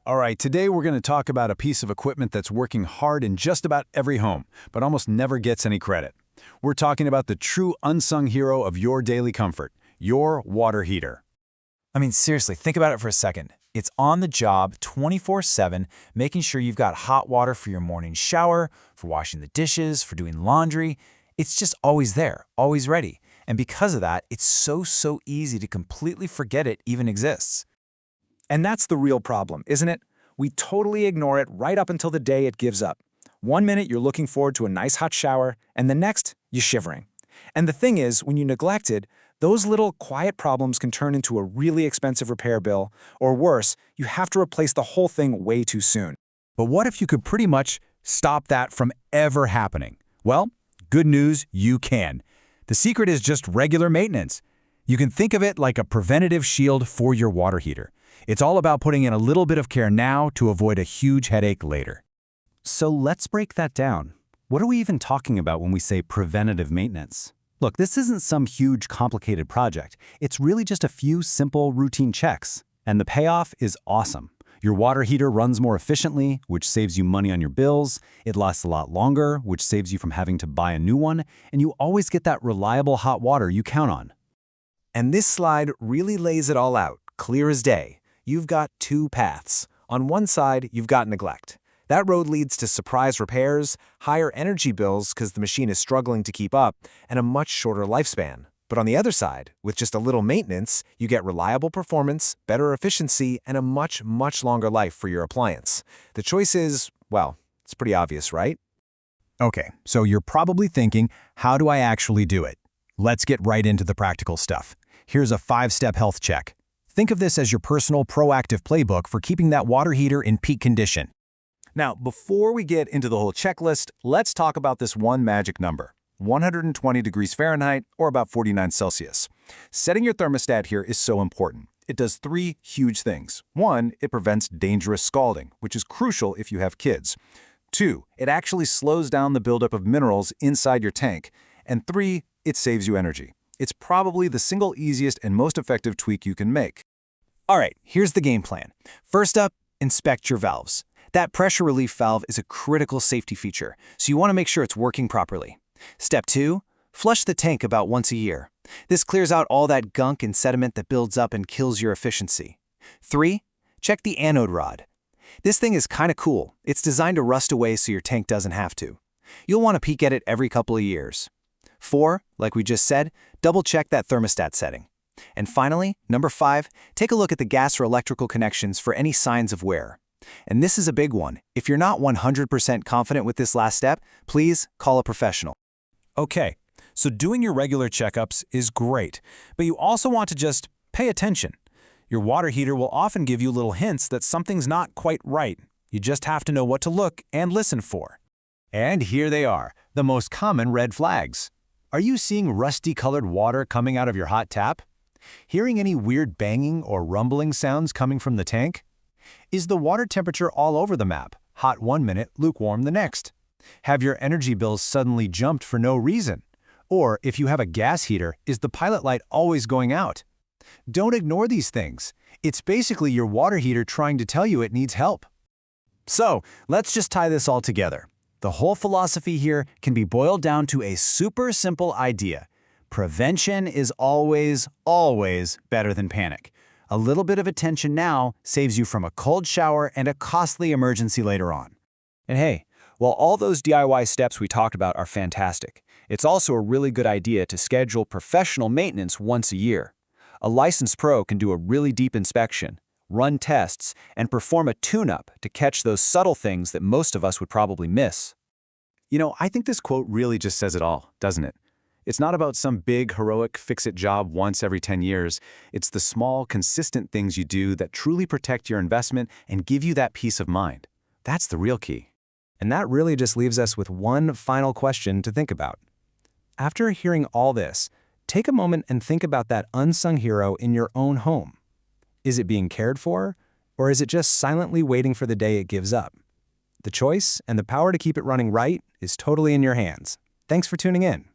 All right, today we're going to talk about a piece of equipment that's working hard in just about every home, but almost never gets any credit. We're talking about the true unsung hero of your daily comfort, your water heater. I mean, seriously, think about it for a second. It's on the job 24/7, making sure you've got hot water for your morning shower, for washing the dishes, for doing laundry. It's just always there, always ready. And because of that, it's so easy to completely forget it even exists. And that's the real problem, isn't it? We totally ignore it right up until the day it gives up. One minute you're looking forward to a nice hot shower, and the next, you're shivering. And the thing is, when you neglect it, those little quiet problems can turn into a really expensive repair bill, or worse, you have to replace the whole thing way too soon. But what if you could pretty much stop that from ever happening? Well, good news, you can. The secret is just regular maintenance. You can think of it like a preventative shield for your water heater. It's all about putting in a little bit of care now to avoid a huge headache later. So let's break that down. What are we even talking about when we say preventative maintenance? Look, this isn't some huge, complicated project. It's really just a few simple, routine checks. And the payoff is awesome. Your water heater runs more efficiently, which saves you money on your bills. It lasts a lot longer, which saves you from having to buy a new one. And you always get that reliable hot water you count on. And this slide really lays it all out, clear as day. You've got two paths. On one side, you've got neglect. That road leads to surprise repairs, higher energy bills because the machine is struggling to keep up, and a much shorter lifespan. But on the other side, with just a little maintenance, you get reliable performance, better efficiency, and a much longer life for your appliance. The choice is, well, it's pretty obvious, right? Okay, so you're probably thinking, how do I actually do it? Let's get right into the practical stuff. Here's a 5-step health check. Think of this as your personal proactive playbook for keeping that water heater in peak condition. Now, before we get into the whole checklist, let's talk about this one magic number, 120 degrees Fahrenheit, or about 49 Celsius. Setting your thermostat here is so important. It does 3 huge things. 1, it prevents dangerous scalding, which is crucial if you have kids. 2, it actually slows down the buildup of minerals inside your tank. And 3, it saves you energy. It's probably the single easiest and most effective tweak you can make. All right, here's the game plan. First up, inspect your valves. That pressure relief valve is a critical safety feature, so you want to make sure it's working properly. Step 2, flush the tank about once a year. This clears out all that gunk and sediment that builds up and kills your efficiency. 3, check the anode rod. This thing is kind of cool. It's designed to rust away so your tank doesn't have to. You'll want to peek at it every couple of years. 4, like we just said, double-check that thermostat setting. And finally, number 5, take a look at the gas or electrical connections for any signs of wear. And this is a big one. If you're not 100% confident with this last step, please call a professional. Okay, so doing your regular checkups is great, but you also want to just pay attention. Your water heater will often give you little hints that something's not quite right. You just have to know what to look and listen for. And here they are, the most common red flags. Are you seeing rusty-colored water coming out of your hot tap? Hearing any weird banging or rumbling sounds coming from the tank? Is the water temperature all over the map, hot one minute, lukewarm the next? Have your energy bills suddenly jumped for no reason? Or if you have a gas heater, is the pilot light always going out? Don't ignore these things. It's basically your water heater trying to tell you it needs help. So, let's just tie this all together. The whole philosophy here can be boiled down to a super simple idea. Prevention is always better than panic. A little bit of attention now saves you from a cold shower and a costly emergency later on. And hey, while all those DIY steps we talked about are fantastic, it's also a really good idea to schedule professional maintenance once a year. A licensed pro can do a really deep inspection, run tests, and perform a tune-up to catch those subtle things that most of us would probably miss. You know, I think this quote really just says it all, doesn't it? It's not about some big, heroic fix-it job once every 10 years. It's the small, consistent things you do that truly protect your investment and give you that peace of mind. That's the real key. And that really just leaves us with one final question to think about. After hearing all this, take a moment and think about that unsung hero in your own home. Is it being cared for, or is it just silently waiting for the day it gives up? The choice and the power to keep it running right is totally in your hands. Thanks for tuning in.